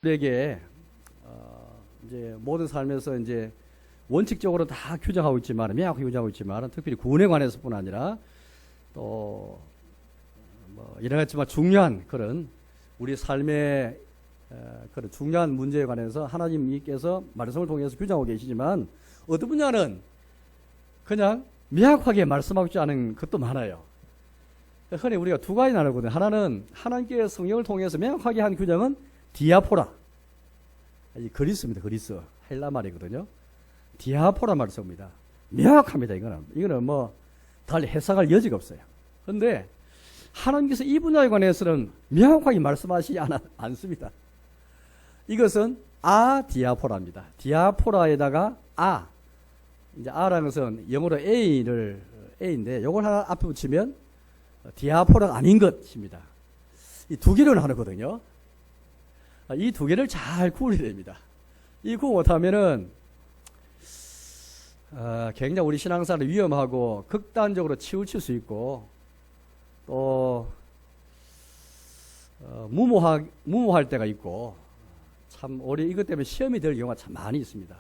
우리에게 이제 모든 삶에서 이제 원칙적으로 다 규정하고 있지만, 명확하게 규정하고 있지만, 특별히 구원에 관해서뿐 아니라 또 뭐 이런 것지만 중요한 그런 우리 삶의 그런 중요한 문제에 관해서 하나님께서 말씀을 통해서 규정하고 계시지만, 어떤 분야는 그냥 명확하게 말씀하고 있지 않은 것도 많아요. 흔히 우리가 두 가지 나누거든요. 하나는 하나님께서 성경을 통해서 명확하게 한 규정은 디아포라, 이 그리스입니다. 그리스 헬라 말이거든요. 디아포라 말을 씁니다. 명확합니다. 이거는 뭐 달리 해석할 여지가 없어요. 그런데 하나님께서 이 분야에 관해서는 명확하게 말씀하시지 않습니다. 이것은 디아포라입니다. 디아포라에다가 이제 아라는 것은 영어로 A인데 요걸 하나 앞에 붙이면 디아포라가 아닌 것입니다. 이 두 개를 나누거든요. 이 두 개를 잘 구분해야 됩니다. 이 구분 못하면은 굉장히 우리 신앙생활이 위험하고 극단적으로 치우칠 수 있고 또 무모할 때가 있고, 참 우리 이것 때문에 시험이 될 경우가 참 많이 있습니다.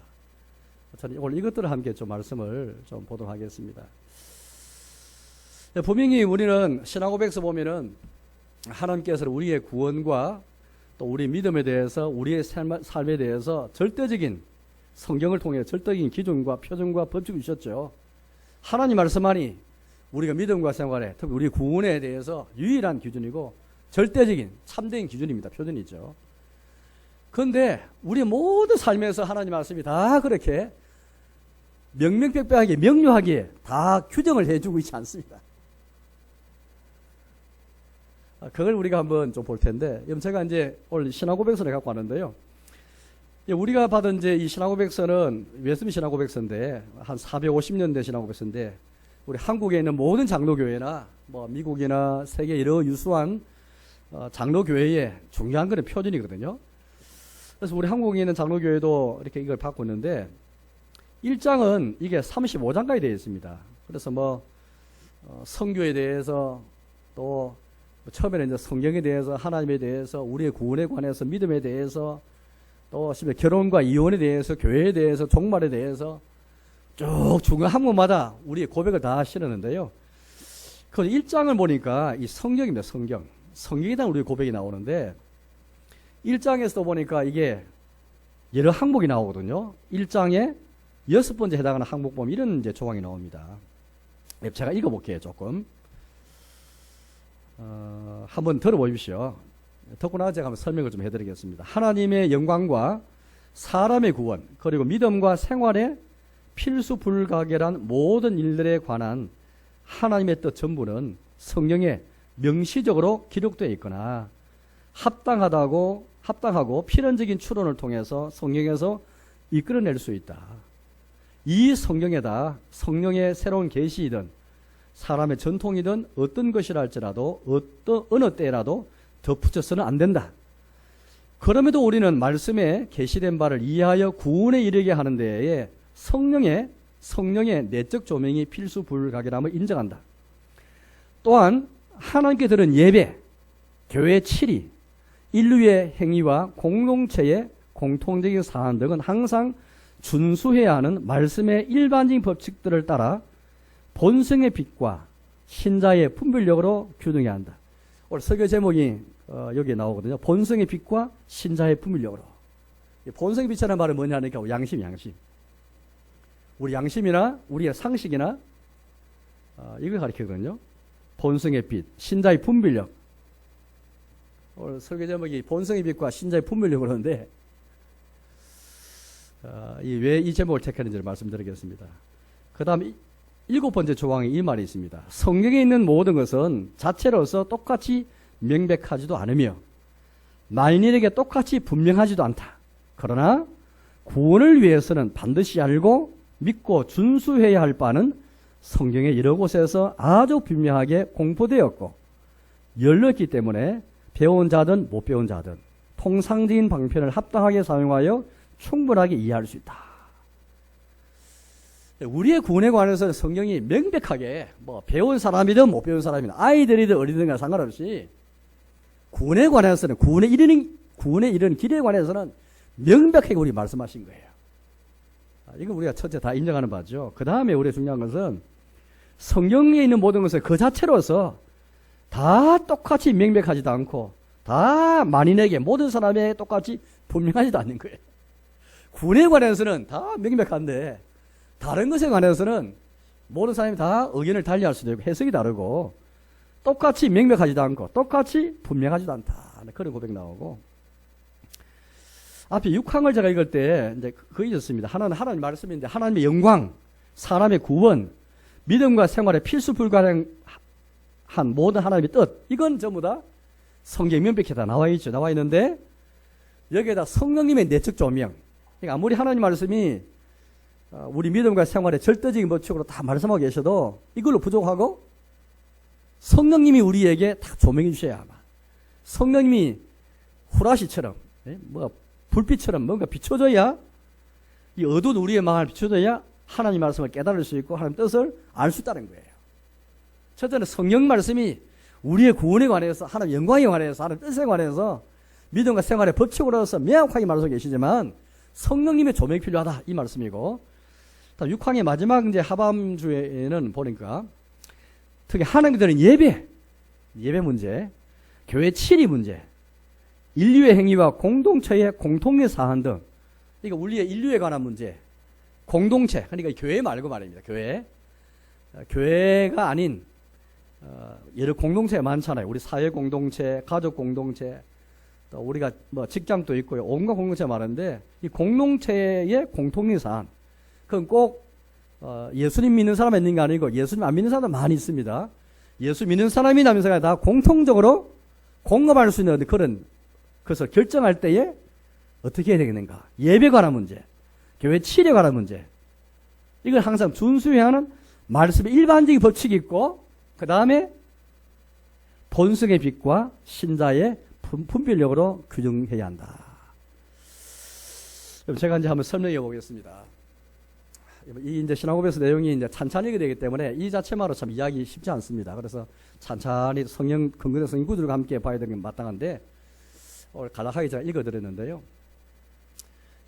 저는 오늘 이것들을 함께 좀 말씀을 좀 보도록 하겠습니다. 분명히 우리는 신앙고백서 보면은 하나님께서는 우리의 구원과 또 우리 믿음에 대해서, 우리의 삶에 대해서 절대적인 성경을 통해 절대적인 기준과 표준과 법칙을 주셨죠. 하나님 말씀하니 우리가 믿음과 생활에, 특히 우리 구원에 대해서 유일한 기준이고 절대적인 참된 기준입니다. 표준이죠. 그런데 우리 모든 삶에서 하나님 말씀이 다 그렇게 명명백백하게 명료하게 다 규정을 해주고 있지 않습니다. 그걸 우리가 한번 좀 볼 텐데, 제가 이제 오늘 신앙고백서를 갖고 왔는데요. 우리가 받은 이제 이 신앙고백서는 웨스민 신앙고백서인데, 한 450년대 신앙고백서인데, 우리 한국에 있는 모든 장로교회나 뭐 미국이나 세계 여러 유수한 장로교회의 중요한 그런 표준이거든요. 그래서 우리 한국에 있는 장로교회도 이렇게 이걸 받고 있는데, 1장은 이게 35장까지 되어 있습니다. 그래서 뭐 성교에 대해서, 또 처음에는 이제 성경에 대해서, 하나님에 대해서, 우리의 구원에 관해서, 믿음에 대해서, 또 결혼과 이혼에 대해서, 교회에 대해서, 종말에 대해서 쭉 중간 한 문마다 우리의 고백을 다 실었는데요. 그 1장을 보니까 이 성경입니다. 성경에 대한 우리의 고백이 나오는데, 1장에서도 보니까 이게 여러 항목이 나오거든요. 1장에 6번째 해당하는 항목 보면 이런 이제 조항이 나옵니다. 제가 읽어볼게요. 조금 한번 들어보십시오. 듣고 나서 제가 한번 설명을 좀 해드리겠습니다. 하나님의 영광과 사람의 구원, 그리고 믿음과 생활의 필수 불가결한 모든 일들에 관한 하나님의 뜻 전부는 성경에 명시적으로 기록되어 있거나 합당하고 필연적인 추론을 통해서 성경에서 이끌어낼 수 있다. 이 성경에다 성령의 새로운 계시이든 사람의 전통이든 어떤 것이라 할지라도 어느 때라도 덧붙여서는 안 된다. 그럼에도 우리는 말씀에 계시된 바를 이해하여 구원에 이르게 하는 데에 성령의 내적 조명이 필수 불가결함을 인정한다. 또한 하나님께 드린 예배, 교회 치리, 인류의 행위와 공동체의 공통적인 사안 등은 항상 준수해야 하는 말씀의 일반적인 법칙들을 따라 본성의 빛과 신자의 분별력으로 규정해야 한다. 오늘 설교 제목이 여기에 나오거든요. 본성의 빛과 신자의 분별력으로. 본성의 빛이라는 말은 뭐냐니까 양심. 우리 양심이나 우리의 상식이나 이걸 가리키거든요. 본성의 빛, 신자의 분별력. 오늘 설교 제목이 본성의 빛과 신자의 분별력으로 하는데, 왜 이 제목을 택했는지를 말씀드리겠습니다. 그 다음 7번째 조항에 이 말이 있습니다. 성경에 있는 모든 것은 자체로서 똑같이 명백하지도 않으며 만인에게 똑같이 분명하지도 않다. 그러나 구원을 위해서는 반드시 알고 믿고 준수해야 할 바는 성경의 여러 곳에서 아주 분명하게 공포되었고 열렸기 때문에 배운 자든 못 배운 자든 통상적인 방편을 합당하게 사용하여 충분하게 이해할 수 있다. 우리의 구원에 관해서는 성경이 명백하게 배운 사람이든 못 배운 사람이든 아이들이든 어리든 상관없이 구원에 관해서는 구원에 이르는 구원에 이르는 길에 관해서는 명백하게 우리 말씀하신 거예요. 이건 우리가 첫째 다 인정하는 바죠. 그 다음에 우리가 중요한 것은 성경에 있는 모든 것을 그 자체로서 다 똑같이 명백하지도 않고 다 만인에게 모든 사람에게 똑같이 분명하지도 않는 거예요. 구원에 관해서는 다 명백한데 다른 것에 관해서는 모든 사람이 다 의견을 달리할 수도 있고 해석이 다르고 똑같이 명백하지도 않고 똑같이 분명하지도 않다. 그런 고백 나오고 앞에 6항을 제가 읽을 때 이제 그게 있었습니다. 하나는 하나님 말씀인데 하나님의 영광, 사람의 구원, 믿음과 생활에 필수 불가능한 모든 하나님의 뜻 이건 전부 다 성경에 명백히 다 나와 있죠. 나와 있는데 여기에다 성령님의 내적 조명 그러니까 아무리 하나님 말씀이 우리 믿음과 생활의 절대적인 법칙으로 다 말씀하고 계셔도 이걸로 부족하고 성령님이 우리에게 다 조명해 주셔야 하나. 성령님이 후라시처럼 뭐 불빛처럼 뭔가 비춰줘야 이 어두운 우리의 마음을 비춰줘야 하나님 말씀을 깨달을 수 있고 하나님 뜻을 알 수 있다는 거예요. 첫째는 성령 말씀이 우리의 구원에 관해서 하나님 영광에 관해서 하나님 뜻에 관해서 믿음과 생활의 법칙으로서 명확하게 말하고 계시지만 성령님의 조명이 필요하다 이 말씀이고 6항의 마지막 이제 하밤주에는 보니까 특히 하나님께 드리는 예배 문제, 교회 치리 문제, 인류의 행위와 공동체의 공통의 사안 등 그러니까 우리의 인류에 관한 문제, 공동체 그러니까 교회 말고 말입니다. 교회가 아닌 여러 공동체가 많잖아요. 우리 사회 공동체, 가족 공동체, 또 우리가 뭐 직장도 있고요. 온갖 공동체가 많은데 이 공동체의 공통의 사안 그건 꼭 예수님 믿는 사람 있는 게 아니고 예수님 안 믿는 사람도 많이 있습니다. 예수 믿는 사람이 남녀가 다 공통적으로 공감할 수 있는 그런 것을 결정할 때에 어떻게 해야 되겠는가? 예배 관한 문제, 교회 치료 관한 문제 이걸 항상 준수해야 하는 말씀의 일반적인 법칙이 있고 그 다음에 본성의 빛과 신자의 분별력으로 규정해야 한다. 제가 이제 한번 설명해 보겠습니다. 이 이제 신앙고백서 내용이 이제 찬찬히 되기 때문에 이 자체만으로 참 이해하기 쉽지 않습니다. 그래서 찬찬히 성령 근거된 성경 구절과 함께 봐야 되는 게 마땅한데 오늘 간략하게 제가 읽어드렸는데요.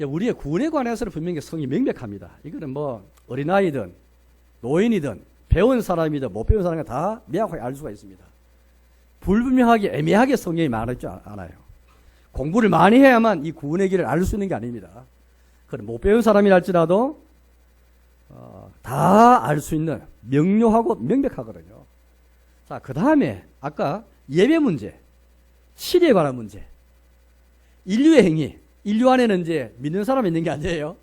우리의 구원에 관해서는 분명히 성이 명백합니다. 이거는 뭐 어린아이든 노인이든 배운 사람이든 못 배운 사람이 다 명확하게 알 수가 있습니다. 불분명하게 애매하게 성경이 말하지 않아요. 공부를 많이 해야만 이 구원의 길을 알 수 있는 게 아닙니다. 그럼 못 배운 사람이랄지라도 다 알 수 있는 명료하고 명백하거든요. 자, 그 다음에 아까 예배 문제, 치리에 관한 문제, 인류의 행위, 인류 안에는 이제 믿는 사람이 있는 게 아니에요.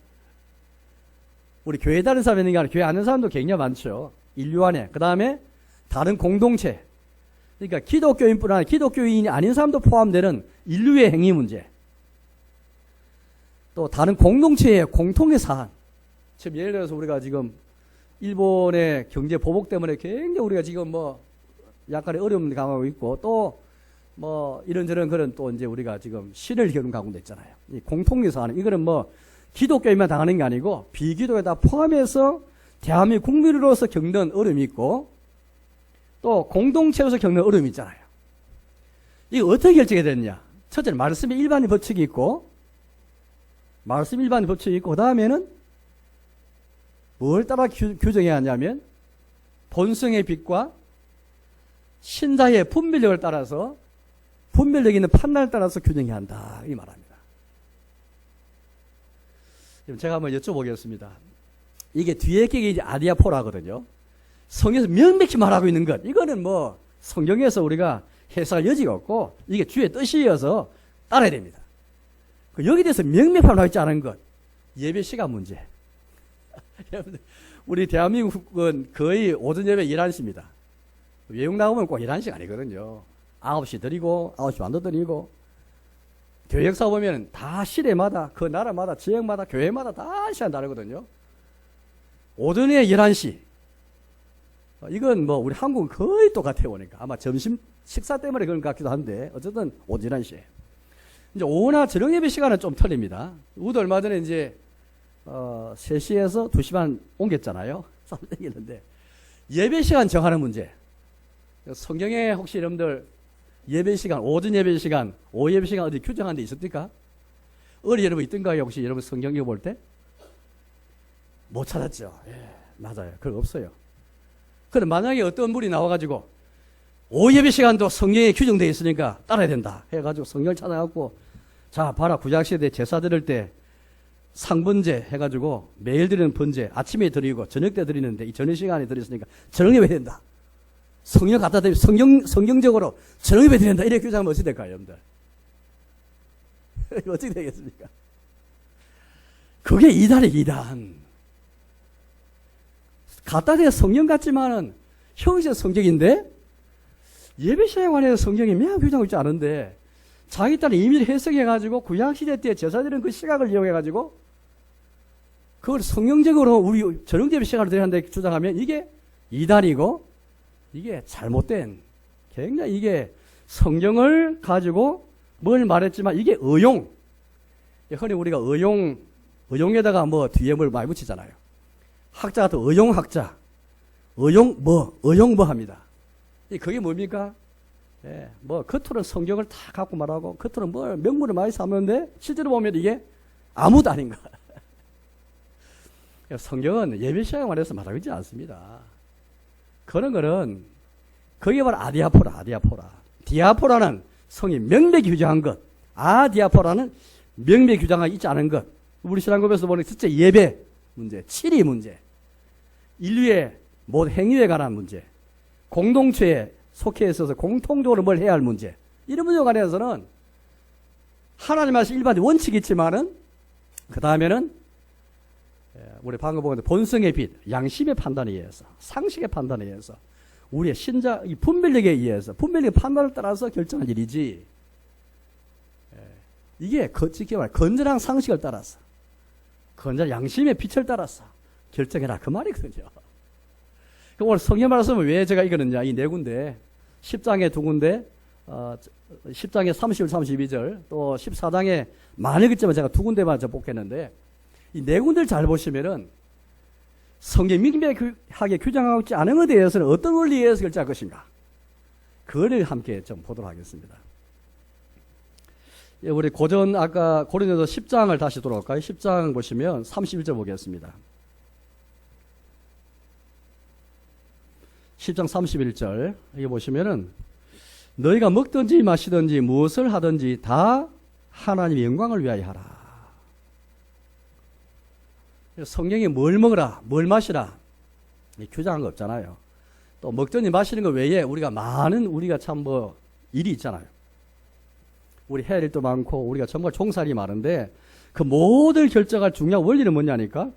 우리 교회에 다른 사람이 있는 게 아니라 교회 안 있는 사람도 굉장히 많죠. 인류 안에. 그 다음에 다른 공동체. 그러니까 기독교인뿐 아니라 기독교인이 아닌 사람도 포함되는 인류의 행위 문제. 또 다른 공동체의 공통의 사안. 지금 예를 들어서 우리가 지금 일본의 경제 보복 때문에 굉장히 우리가 지금 뭐 약간의 어려움을 당하고 있고 또 뭐 이런저런 그런 또 이제 우리가 지금 신을 겪는 가운데 있잖아요. 이 공통의 사안. 이거는 뭐 기독교인만 당하는 게 아니고 비기독교에 다 포함해서 대한민국 국민으로서 겪는 어려움이 있고 또 공동체로서 겪는 어려움이 있잖아요. 이거 어떻게 결정해야 되느냐? 첫째는 말씀의 일반의 법칙이 있고 말씀 일반의 법칙이 있고 그 다음에는 뭘 따라 규정해야 하냐면 본성의 빛과 신자의 분별력을 따라서 분별력 있는 판단을 따라서 규정해야 한다 이 말합니다. 제가 한번 여쭤보겠습니다. 이게 뒤에 게 이제 아디아포라거든요. 성경에서 명백히 말하고 있는 것 이거는 뭐 성경에서 우리가 해석할 여지가 없고 이게 주의 뜻이어서 따라야 됩니다. 여기에 대해서 명백하게 나와 있지 않은 것 예배 시간 문제. 우리 대한민국은 거의 오전 예배 11시입니다. 외국 나오면 꼭 11시가 아니거든요. 9시 드리고 9시 반도 드리고 교회 역사 보면 다 시대마다 그 나라마다 지역마다 교회마다 다 시간 다르거든요. 오전에 11시 이건 뭐 우리 한국은 거의 똑같아요 보니까 아마 점심 식사 때문에 그런 것 같기도 한데 어쨌든 오전 11시에 이제 오후나 저녁 예배 시간은 좀 틀립니다. 우리도 얼마 전에 이제 3시에서 2시 반 옮겼잖아요. 싸움 생기는데 예배 시간 정하는 문제 성경에 혹시 여러분들 예배 시간, 오전 예배 시간, 오후 예배 시간 어디 규정한 데 있습니까? 어리 여러분 있던가요? 혹시 여러분 성경 읽어볼 때? 못 찾았죠. 예, 맞아요. 그거 없어요. 그런데 만약에 어떤 분이 나와가지고 오후 예배 시간도 성경에 규정되어 있으니까 따라야 된다 해가지고 성경을 찾아갖고 자 봐라 구약시대 제사 드릴 때 상번제 해가지고 매일 드리는 번제 아침에 드리고 저녁 때 드리는데 이 저녁 시간에 드렸으니까 저녁 예배 된다. 성경 갖다 드리면 성경적으로 저녁 예배 드린다. 이렇게 규정하면 어떻게 될까요, 여러분들? 어떻게 되겠습니까? 그게 이단이에요, 이단. 갖다 대야 성경 같지만은 형식 성경인데 예배 시간에 관해서 성경이 매우 규정하고 있지 않은데 자기 딸이 임의로 해석해가지고 구약시대 때 제사드리는 그 시각을 이용해가지고 그걸 성경적으로 우리 저녁 예배 시간을 드려야 한다 주장하면 이게 이단이고 이게 잘못된 굉장히 이게 성경을 가지고 뭘 말했지만 이게 의용. 흔히 우리가 의용에다가 뭐 뒤에 뭘 많이 붙이잖아요. 학자 같은 의용학자. 의용 뭐 합니다. 그게 뭡니까? 예, 뭐 겉으로는 성경을 다 갖고 말하고 겉으로는 뭘 명문을 많이 삼는데 실제로 보면 이게 아무도 아닌 거야. 성경은 예배 시간에 관해서 말하고 있지 않습니다. 그런 거는 그게 바로 아디아포라. 디아포라는 성이 명백히 규정한 것. 아디아포라는 명백히 규정하고 있지 않은 것. 우리 신앙급에서 보는 첫째 예배 문제, 치리 문제, 인류의 모든 행위에 관한 문제, 공동체에 속해 있어서 공통적으로 뭘 해야 할 문제. 이런 문제에 관해서는 하나님 말씀 일반적인 원칙이 있지만은 그 다음에는 우리 방금 보는 본성의 빛, 양심의 판단에 의해서, 상식의 판단에 의해서, 우리의 신자, 이 분별력에 의해서, 분별력의 판단을 따라서 결정할 일이지, 이게 쉽게 말해 건전한 상식을 따라서, 건전한 양심의 빛을 따라서 결정해라. 그 말이거든요. 오늘 성경 말씀을 왜 제가 읽었느냐, 이 네 군데, 10장에 두 군데, 10장에 31, 32절, 또 14장에 많이 겠지만 제가 두 군데만 복했는데, 이 네 군데를 잘 보시면은 성경 명백하게 규정하고 있지 않은 것에 대해서는 어떤 원리에 의해서 결정할 것인가. 그거를 함께 좀 보도록 하겠습니다. 우리 고전 아까 고린도서 10장을 다시 돌아올까요? 10장 보시면 31절 보겠습니다. 10장 31절 여기 보시면은 너희가 먹든지 마시든지 무엇을 하든지 다 하나님의 영광을 위하여 하라. 성경에 뭘 먹으라, 뭘 마시라 규정한 거 없잖아요. 또 먹든지 마시는 거 외에 우리가 많은 우리가 참 뭐 일이 있잖아요. 우리 해야 할 일도 많고 우리가 정말 종살이 많은데 그 모든 결정할 중요한 원리는 뭐냐니까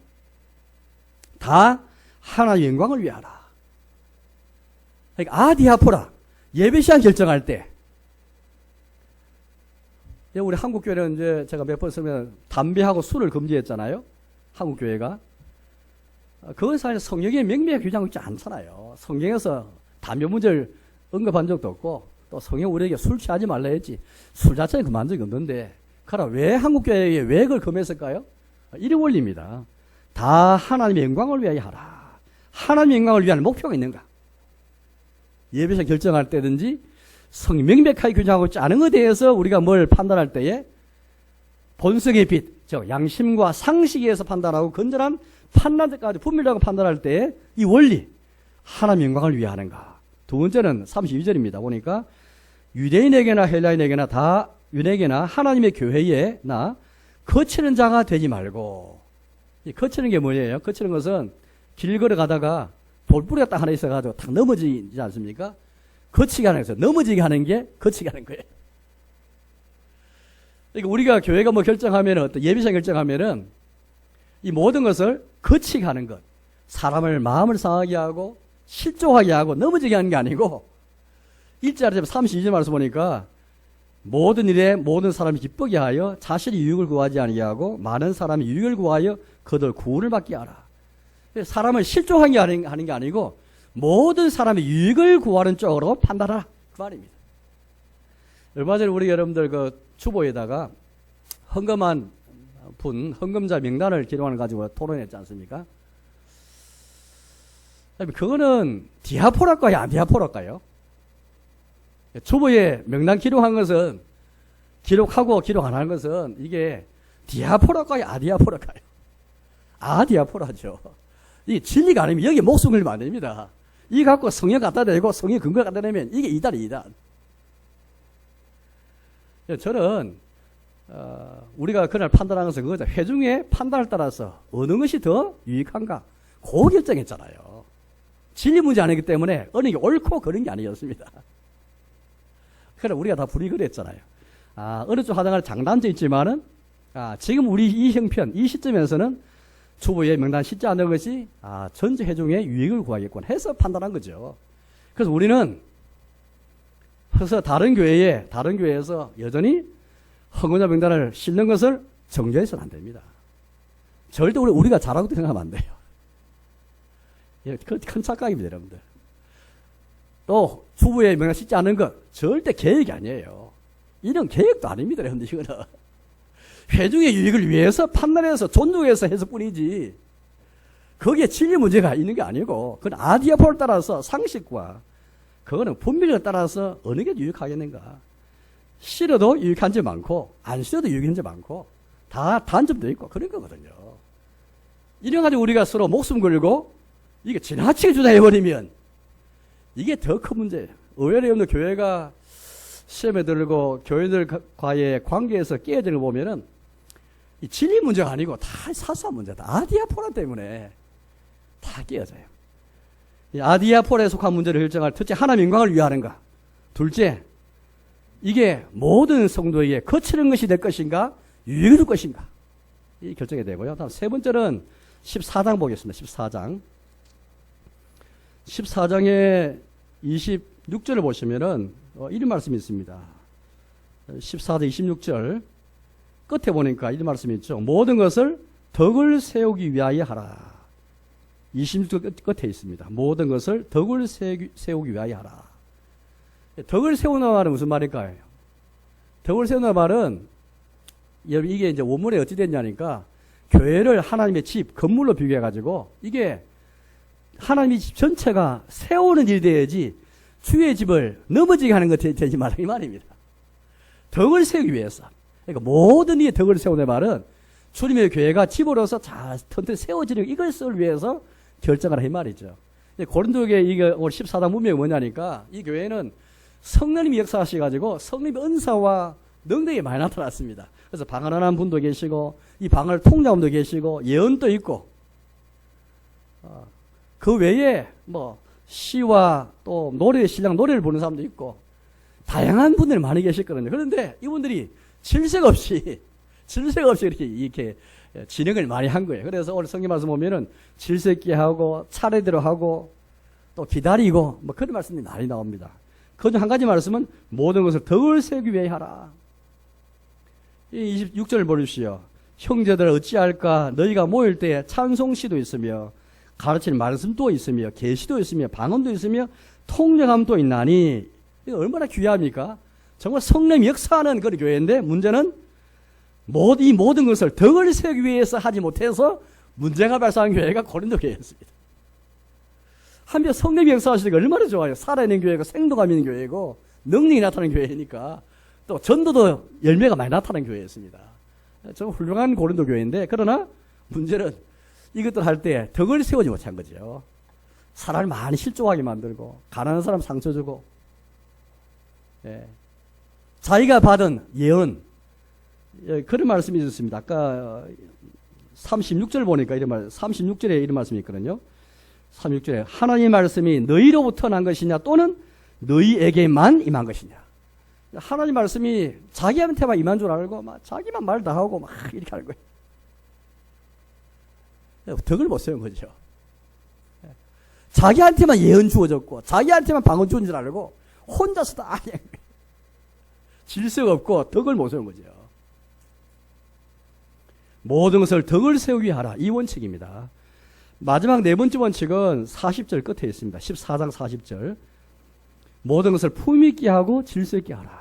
다 하나님의 영광을 위하라. 그러니까 아디아포라 예배 시간 결정할 때 우리 한국 교회는 이제 제가 몇 번 쓰면 담배하고 술을 금지했잖아요. 한국 교회가 그건 사실 성경에 명백하게 규정하고 있지 않잖아요. 성경에서 담배 문제를 언급한 적도 없고 또 성경 우리에게 술 취하지 말라 했지 술 자체는 금한 적이 없는데 그러나 왜 한국 교회에 왜 그걸 금했을까요? 이런 원리입니다. 다 하나님의 영광을 위하여 하라. 하나님의 영광을 위한 목표가 있는가? 예배에서 결정할 때든지 성이 명백하게 규정하고 있지 않은 것에 대해서 우리가 뭘 판단할 때에 본성의 빛, 즉 양심과 상식에서 판단하고 건전한 판단까지 분별하고 판단할 때 이 원리, 하나님의 영광을 위해 하는가. 두 번째는 32절입니다. 보니까 유대인에게나 헬라인에게나 다 유대인에게나 하나님의 교회에 나 거치는 자가 되지 말고. 이 거치는 게 뭐예요? 거치는 것은 길 걸어가다가 돌뿌리가 딱 하나 있어가지고 탁 넘어지지 않습니까? 거치게 하는 거죠. 넘어지게 하는 게 거치게 하는 거예요. 그러니까 우리가 교회가 뭐 결정하면은 어떤 예비상 결정하면은 이 모든 것을 거치게 하는 것. 사람을 마음을 상하게 하고 실족하게 하고 넘어지게 하는 게 아니고 1절 32절 말씀 보니까 모든 일에 모든 사람이 기쁘게 하여 자신이 유익을 구하지 아니하게 하고 많은 사람이 유익을 구하여 그들 구원을 받게 하라. 사람을 실족하게 하는 게 아니고 모든 사람이 유익을 구하는 쪽으로 판단하라. 그 말입니다. 얼마 전에 우리 여러분들 그 주보에다가 헌금한 분, 헌금자 명단을 기록하는 가지고 토론했지 않습니까? 그거는 디아포랄까요? 안 디아포랄까요? 주보에 명단 기록한 것은 기록하고 기록 안 하는 것은 이게 디아포라과요, 아디아포라과요? 아디아포라죠. 이 진리가 아니면 여기 목숨 걸리면 안 됩니다. 이 갖고 성경 갖다 대고 성경 근거 갖다 대면 이게 이단이. 저는 우리가 그날 판단한 것은 그거죠. 회중의 판단을 따라서 어느 것이 더 유익한가 그 결정했잖아요. 진리 문제 아니기 때문에 어느 게 옳고 그런 게 아니었습니다. 그래 우리가 다 분이 그랬잖아요. 어느 쪽 하다가 장단점 있지만은 지금 우리 이 형편 이 시점에서는 주보에 명단 싣지 않는 것이 전체 회중의 유익을 구하겠구나 해서 판단한 거죠. 그래서 우리는 다른 교회에서 여전히 헌금자 명단을 싣는 것을 정죄해서는 안 됩니다. 절대 우리가 잘하고 생각하면 안 돼요. 큰 착각입니다, 여러분들. 또 주부의 명단 싣지 않는 것 절대 계획이 아니에요. 이런 계획도 아닙니다, 여러분들. 이거는 회중의 유익을 위해서 판단해서 존중해서 해서 뿐이지 거기에 진리 문제가 있는 게 아니고 그건 아디아포를 따라서 상식과 그거는 분별을 따라서 어느 게 유익하겠는가. 싫어도 유익한 지 많고 안 싫어도 유익한 지 많고 다 단점도 있고 그런 거거든요. 이래 가지고 우리가 서로 목숨 걸고 이게 지나치게 주장해버리면 이게 더 큰 문제예요. 의외로 여러분들 교회가 시험에 들고 교회들과의 관계에서 깨어지는 거 보면은 이 진리 문제가 아니고 다 사소한 문제다. 아디아포라 때문에 다 깨어져요. 이 아디아포라에 속한 문제를 결정할 첫째 하나님 영광을 위하는가, 둘째 이게 모든 성도에게 거치는 것이 될 것인가 유익을 줄 것인가 이 결정이 되고요. 다음 세 번째는 14장 보겠습니다. 14장의 26절을 보시면은 이런 말씀이 있습니다. 14장 26절 끝에 보니까 이런 말씀이 있죠. 모든 것을 덕을 세우기 위하여 하라. 26절 끝에 있습니다. 모든 것을 덕을 세우기 위하여 하라. 덕을 세우는 말은 무슨 말일까요? 덕을 세우는 말은 이게 이제 원문에 어찌 됐냐니까 교회를 하나님의 집, 건물로 비교해가지고 이게 하나님의 집 전체가 세우는 일이 돼야지 주의 집을 넘어지게 하는 것 되지 말라 이 말입니다. 덕을 세우기 위해서. 그러니까 모든 이의 덕을 세우는 말은 주님의 교회가 집으로서 잘 튼튼히 세워지는 이것을 위해서 결정하라 이 말이죠. 고린도교회 이게 오늘 14장 문명이 뭐냐니까 이 교회는 성령님이 역사하셔가지고 성령님의 은사와 능력이 많이 나타났습니다. 그래서 방언하는 분도 계시고 이 방언을 통역하는 분도 계시고 예언도 있고 그 외에 뭐 시와 또 노래 신랑 노래를 부르는 사람도 있고 다양한 분들이 많이 계셨거든요. 그런데 이분들이 질색 없이 이렇게 진행을 많이 한 거예요. 그래서 오늘 성경 말씀 보면은 질색 있게 하고 차례대로 하고 또 기다리고 뭐 그런 말씀이 많이 나옵니다. 그중 한 가지 말씀은 모든 것을 덕을 세우기 위해 하라. 이 26절을 보십시오. 형제들 어찌할까 너희가 모일 때에 찬송시도 있으며 가르치는 말씀도 있으며 계시도 있으며 방언도 있으며 통역함도 있나니 이거 얼마나 귀합니까? 정말 성령이 역사하는 그런 교회인데 문제는 이 모든 것을 덕을 세우기 위해서 하지 못해서 문제가 발생한 교회가 고린도 교회였습니다. 한편 성령이 역사하시니까 얼마나 좋아요. 살아있는 교회고 생동감 있는 교회고 능력이 나타나는 교회니까 또 전도도 열매가 많이 나타나는 교회였습니다. 정말 훌륭한 고린도 교회인데 그러나 문제는 이것들 할 때 덕을 세우지 못한 거죠. 사람을 많이 실족하게 만들고 가난한 사람 상처 주고 자기가 받은 예언 그런 말씀이 있었습니다. 아까 36절 보니까 36절에 이런 말씀이 있거든요. 36절에 하나님의 말씀이 너희로부터 난 것이냐 또는 너희에게만 임한 것이냐. 하나님 말씀이 자기한테만 임한 줄 알고 막 자기만 말 다 하고 막 이렇게 하는 거예요. 덕을 못 세운 거죠. 자기한테만 예언 주어졌고 자기한테만 방언 주어진 줄 알고 혼자서 다 그냥 질색 없고 덕을 못 세운 거죠. 모든 것을 덕을 세우기 하라. 이 원칙입니다. 마지막 네 번째 원칙은 40절 끝에 있습니다. 14장 40절. 모든 것을 품있게 하고 질서 있게 하라.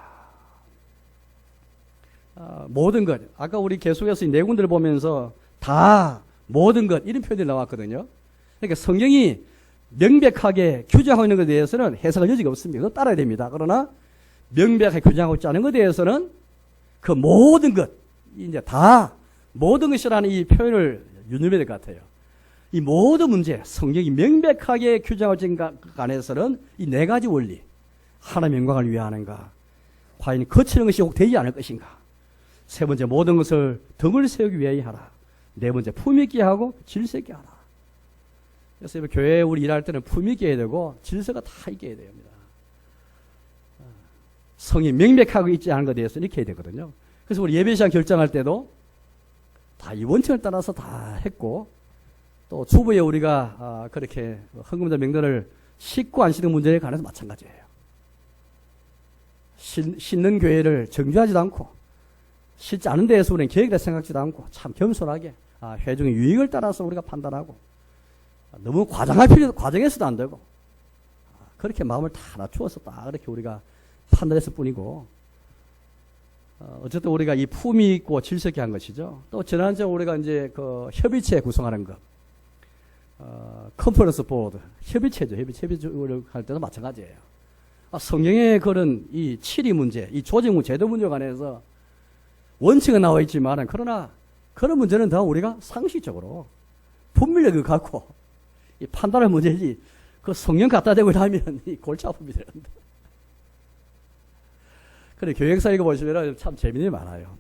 모든 것. 아까 우리 계속해서 이 네 군데를 보면서 다 모든 것 이런 표현이 나왔거든요. 그러니까 성경이 명백하게 규정하고 있는 것에 대해서는 해석할 여지가 없습니다. 그거 따라야 됩니다. 그러나 명백하게 규정하고 있지 않은 것에 대해서는 그 모든 것, 이제 다 모든 것이라는 이 표현을 유념해야 될 것 같아요. 이 모든 문제, 성경이 명백하게 규정하고 있는 것 안에서는 이 네 가지 원리, 하나님의 영광을 위하는가, 과연 거치는 것이 혹 되지 않을 것인가, 세 번째 모든 것을 덕을 세우기 위하여 하라, 네 번째 품위 있게 하고 질서 있게 하라. 그래서 교회에 우리 일할 때는 품위 있게 해야 되고 질서가 다 있게 해야 됩니다. 성이 명백하고 있지 않은 것에 대해서 이렇게 해야 되거든요. 그래서 우리 예배 시간 결정할 때도 다 이 원칙을 따라서 다 했고, 또 주부에 우리가 그렇게 헌금자 명단을 싣고 안 싣는 문제에 관해서 마찬가지예요. 싣는 교회를 정죄하지도 않고 싣지 않은 데에서 우리는 계획이라 생각지도 않고 참 겸손하게 회중의 유익을 따라서 우리가 판단하고, 너무 과정해서도 안 되고, 그렇게 마음을 다 낮추어서 딱 그렇게 우리가 판단했을 뿐이고, 어쨌든 우리가 이 품위 있고 질서 있게 한 것이죠. 또 지난주에 우리가 이제 그 협의체 구성하는 것, 컨퍼런스 보드, 협의체죠. 협의체를 할 때도 마찬가지예요. 성경에 그런 이 치리 문제, 이 조직 제도 문제에 관해서 원칙은 나와 있지만, 그러나 그런 문제는 다 우리가 상식적으로 분별력을 갖고 이 판단할 문제지, 그 성경 갖다 대고 나면 이 골치 아픔이 되는데. 그래, 교역사 읽어보시면 참 재미있는 게 많아요.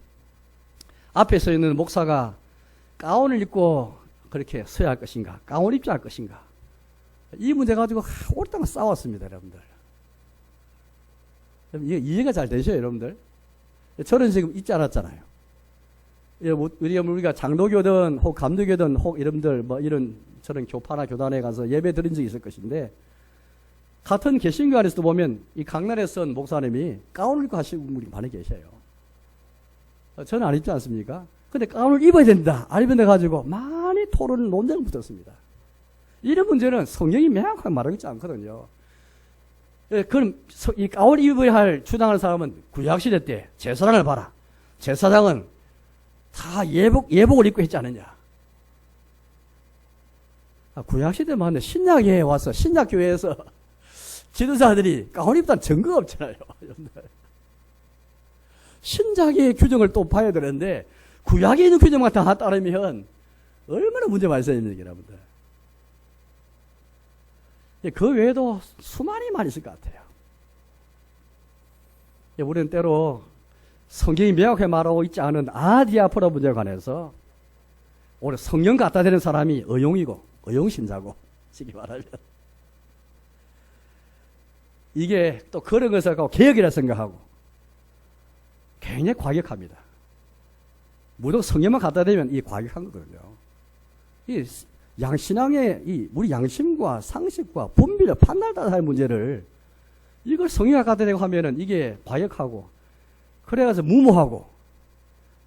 앞에 서 있는 목사가 가운을 입고 그렇게 서야 할 것인가, 가운을 입지 할 것인가, 이 문제 가지고 오랫동안 싸웠습니다, 여러분들. 이게 이해가 잘 되셔요, 여러분들? 저는 지금 잊지 않았잖아요. 우리가 장로교든 혹 감독교든 혹 여러분들 뭐 이런 저런 교파나 교단에 가서 예배 드린 적이 있을 것인데, 같은 개신교 안에서도 보면 이 강단에 선 목사님이 가운을 입고 하시는 분이 많이 계셔요. 저는 안 입지 않습니까? 근데 가운을 입어야 된다, 안 입어야 돼 가지고 많이 토론, 논쟁을 붙었습니다. 이런 문제는 성경이 명확하게 말하고 있지 않거든요. 그럼 이 가운을 입어야 할 주장하는 사람은 구약시대 때 제사장을 봐라, 제사장은 다 예복을 입고 했지 않느냐. 구약시대 맞네. 신약에 와서 신약교회에서 지도자들이 가운 입다는 증거가 없잖아요. 신약의 규정을 또 봐야 되는데 구약에 있는 규정만 다 따르면 얼마나 문제가 많이 생깁니까, 여러분들. 그 외에도 수많이 많이 있을 것 같아요. 우리는 때로 성경이 명확하게 말하고 있지 않은 아디아포라 문제에 관해서 오늘 성경 갖다 대는 사람이 의용이고 의용신자고, 쉽게 말하면 이게 또 그런 것을 갖고 개혁이라 생각하고 굉장히 과격합니다. 무조건 성경만 갖다 대면 이 과격한 거거든요. 이 양신앙의 우리 양심과 상식과 분별력, 판단을 따라 할 문제를 이걸 성경에 갖다 대고 하면은 이게 과격하고, 그래가지고 무모하고,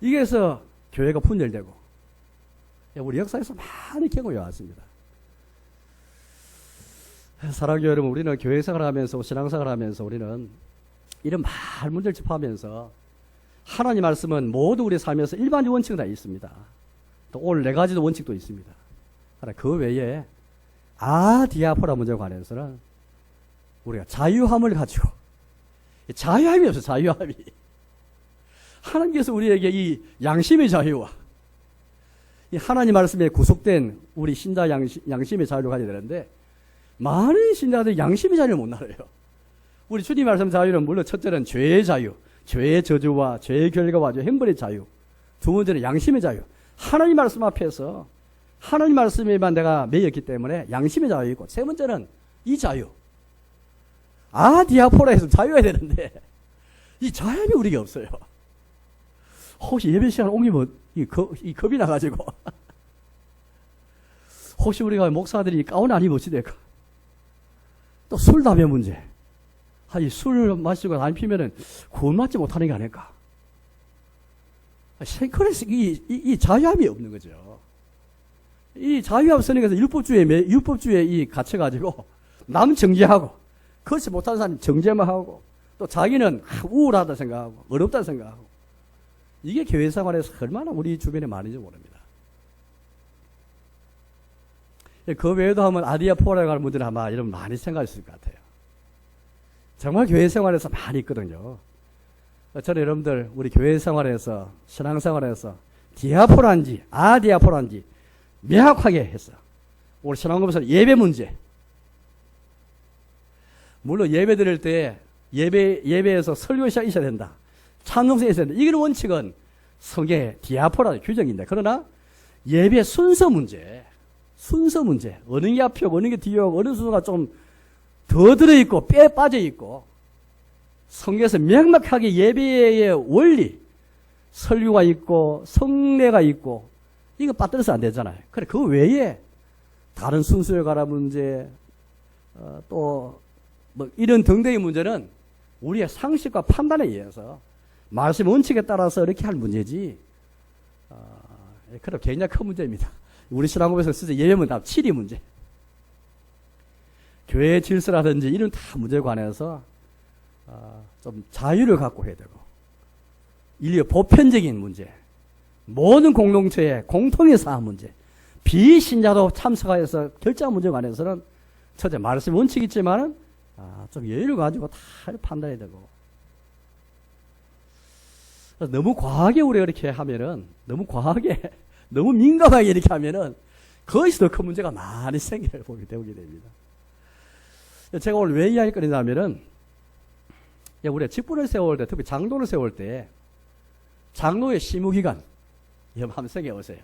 이게서 교회가 분열되고, 우리 역사에서 많이 경험해 왔습니다. 사랑하는 여러분, 우리는 교회 생활을 하면서, 신앙생활을 하면서 우리는 이런 많은 문제를 접하면서 하나님 말씀은 모두 우리 삶에서 일반적 원칙은 다 있습니다. 또 오늘 네 가지도 원칙도 있습니다. 그러나 그 외에 아디아포라 문제에 관해서는 우리가 자유함을 가지고, 자유함이 없어요. 자유함이. 하나님께서 우리에게 이 양심의 자유와 이 하나님 말씀에 구속된 우리 신자 양심의 자유를 가져야 되는데, 많은 신자들이 양심의 자유를 못 나눠요. 우리 주님 말씀 자유는 물론 첫째는 죄의 자유, 죄의 저주와 죄의 결과와 형벌의 자유, 두 번째는 양심의 자유. 하나님 말씀 앞에서 하나님 말씀에만 내가 매였기 때문에 양심의 자유이고, 세 번째는 이 자유, 아디아포라에서 자유해야 되는데 이 자유이 우리가 없어요. 혹시 예배 시간 옮기면 이 겁이 나가지고 혹시 우리가 목사들이 가운 안 입었지 될까? 또 술 담배 문제. 술 마시고 안 피면은 구원 받지 못하는 게 아닐까? 그래서 이 자유함이 없는 거죠. 이 자유함 없으니까 율법주의에 이 갇혀가지고 남 정죄하고, 그렇지 못하는 사람 정죄만 하고, 또 자기는 우울하다 생각하고 어렵다 생각하고, 이게 교회 생활에서 얼마나 우리 주변에 많은지 모릅니다. 그 외에도 하면 아디아포라가 문제는 아마 여러분 많이 생각하실 것 같아요. 정말 교회 생활에서 많이 있거든요. 저는 여러분들 우리 교회 생활에서 신앙생활에서 디아포라인지 아디아포라인지 명확하게 했어요. 우리 신앙공부에서 예배 문제. 물론 예배 드릴 때 예배에서 설교시가 있어야 된다. 찬송가 있어야 된다. 이런 원칙은 성경의 디아포라 규정인데, 그러나 예배 순서 문제, 어느 게 앞이고 어느 게 뒤이고 어느 순서가 좀 더 들어있고 빼 빠져있고, 성경에서 명확하게 예배의 원리, 설교가 있고 성례가 있고, 이거 빠뜨려서 안 되잖아요. 그래, 그 외에 다른 순서에 관한 문제, 또 뭐 이런 등등의 문제는 우리의 상식과 판단에 의해서 말씀 원칙에 따라서 이렇게 할 문제지, 그럼 굉장히 큰 문제입니다. 우리 신앙공부에서 쓰자 예배문 답 7이 문제. 교회 질서라든지 이런 다 문제에 관해서 좀 자유를 갖고 해야 되고, 인류의 보편적인 문제, 모든 공동체의 공통의 사안 문제, 비신자도 참석하여서 결정 문제에 관해서는 첫째 말씀 원칙이 있지만은 좀 여유를 가지고 다 판단해야 되고, 너무 과하게 우리가 이렇게 하면은, 너무 과하게, 너무 민감하게 이렇게 하면은 거기서 더 큰 문제가 많이 생겨를 보게 됩니다. 제가 오늘 왜 이야기 꺼내냐면은, 우리가 직분을 세울 때, 특히 장로를 세울 때, 장로의 시무기간, 이거 한번 생각해 보세요.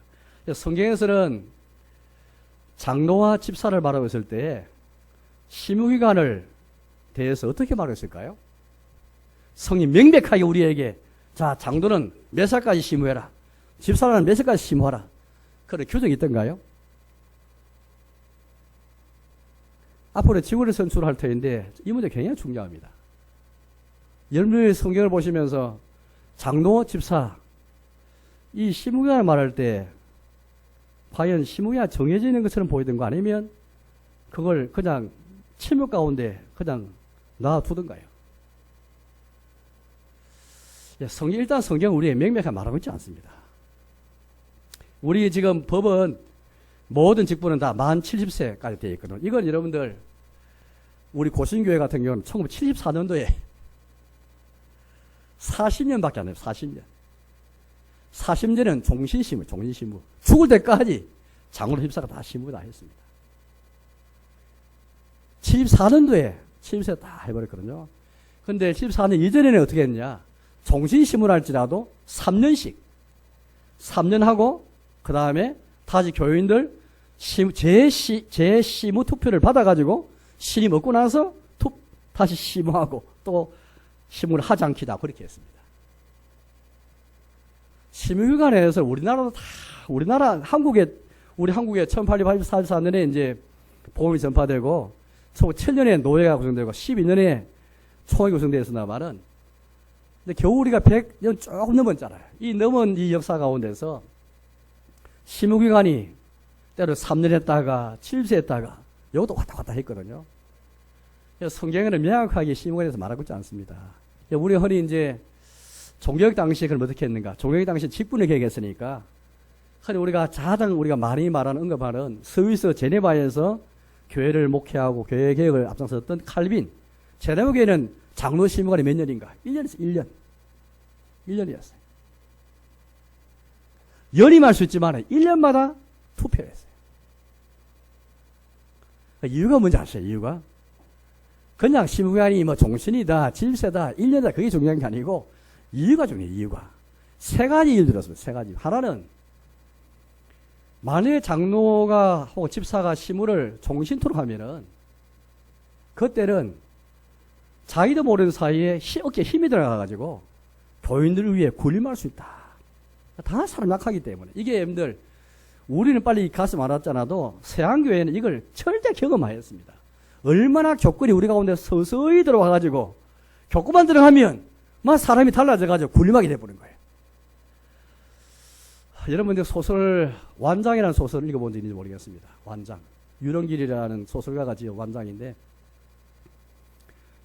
성경에서는 장로와 집사를 말하고 있을 때, 시무기간을 대해서 어떻게 말했을까요? 성이 명백하게 우리에게, 자, 장로는 몇 살까지 시무해라, 집사는 몇 살까지 시무하라, 그런 규정이 있던가요? 앞으로 직원을 선출할 터인데 이 문제 굉장히 중요합니다. 여러분의 성경을 보시면서 장로, 집사, 이 시무기간을 말할 때 과연 시무기간이 정해지는 것처럼 보이던가, 아니면 그걸 그냥 침묵 가운데 그냥 놔두던가요? 일단 성경은 우리의 명백하게 말하고 있지 않습니다. 우리 지금 법은 모든 직분은 다 만 70세까지 되어 있거든요. 이건 여러분들 우리 고신교회 같은 경우는 1974년도에 40년밖에 안 돼요. 40년. 40년은 종신시무. 죽을 때까지 장로 집사가 다 시무 다 했습니다. 74년도에 70세 다 해버렸거든요. 근데 74년 이전에는 어떻게 했냐? 종신시무를 할지라도 3년씩. 3년 하고, 그 다음에 다시 교인들 재시무 투표를 받아가지고 신임 얻고 나서 다시 시무하고 또 시무를 하지 않기다, 그렇게 했습니다. 시무기간에서 우리나라도 다, 우리 한국에 1884년에 이제 복음이 전파되고, 7년에 노예가 구성되고 12년에 총회가 구성되었습니다만은, 근데 겨우 우리가 100년 조금 넘었잖아요. 이 넘은 이 역사 가운데서 시무기간이 때로 3년 했다가 7세 했다가 이것도 왔다 갔다 했거든요. 성경에는 명확하게 시무기간에 대해서 말하고 있지 않습니다. 우리 흔히 이제 종교개혁 당시에 그럼 어떻게 했는가? 종교개혁 당시에 직분을 계획했으니까, 흔히 우리가 가장 우리가 많이 말하는 언급하는 스위스 제네바에서 교회를 목회하고 교회 개혁을 앞장섰던 칼빈, 제네바 교회는 장로 시무기간이 몇 년인가? 1년에서 1년. 1년이었어요. 연임할 수 있지만 1년마다 투표를 했어요. 이유가 뭔지 아세요? 이유가? 그냥 시무기간이 뭐 종신이다, 질세다, 1년이다, 그게 중요한 게 아니고, 이유가 중요해요. 이유가. 세 가지 이유를 들었습니다. 세 가지. 하나는, 만약에 장로가 혹은 집사가 시무를 종신토록 하면은, 그때는 자기도 모르는 사이에 어깨에 힘이 들어가가지고 교인들을 위해 군림할 수 있다. 다 사람 약하기 때문에. 이게 여러분들, 우리는 빨리 가슴 알았잖아도 서양교회는 이걸 절대 경험하였습니다. 얼마나 교권이 우리 가운데 서서히 들어와가지고 교권만 들어가면 막 사람이 달라져가지고 군림하게 돼버린 거예요. 여러분들 소설 완장이라는 소설을 읽어본 적 있는지 모르겠습니다. 완장. 유령길이라는 소설가가 지은 완장인데,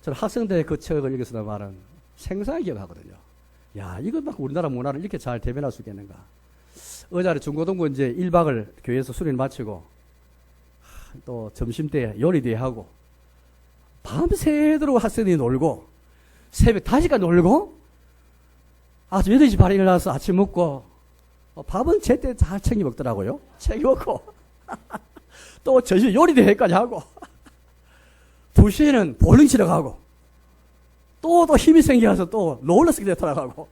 저는 학생 때 그 책을 읽었을 때 말은 생생하게 기억하거든요. 야, 이거 막 우리나라 문화를 이렇게 잘 대변할 수 있겠는가. 어제 중고등부 이제 1박을 교회에서 수련을 마치고, 또 점심때 요리도 하고, 밤새도록 학생들이 놀고, 새벽 5시까지 놀고, 아침 8시 반에 일어나서 아침 먹고, 밥은 제때 잘 챙겨 먹더라고요. 챙겨 먹고. 또 저녁 요리 대회까지 하고, 2시에는 볼링 치러 가고, 또 힘이 생겨서 또 롤러스케이트 타러 가고,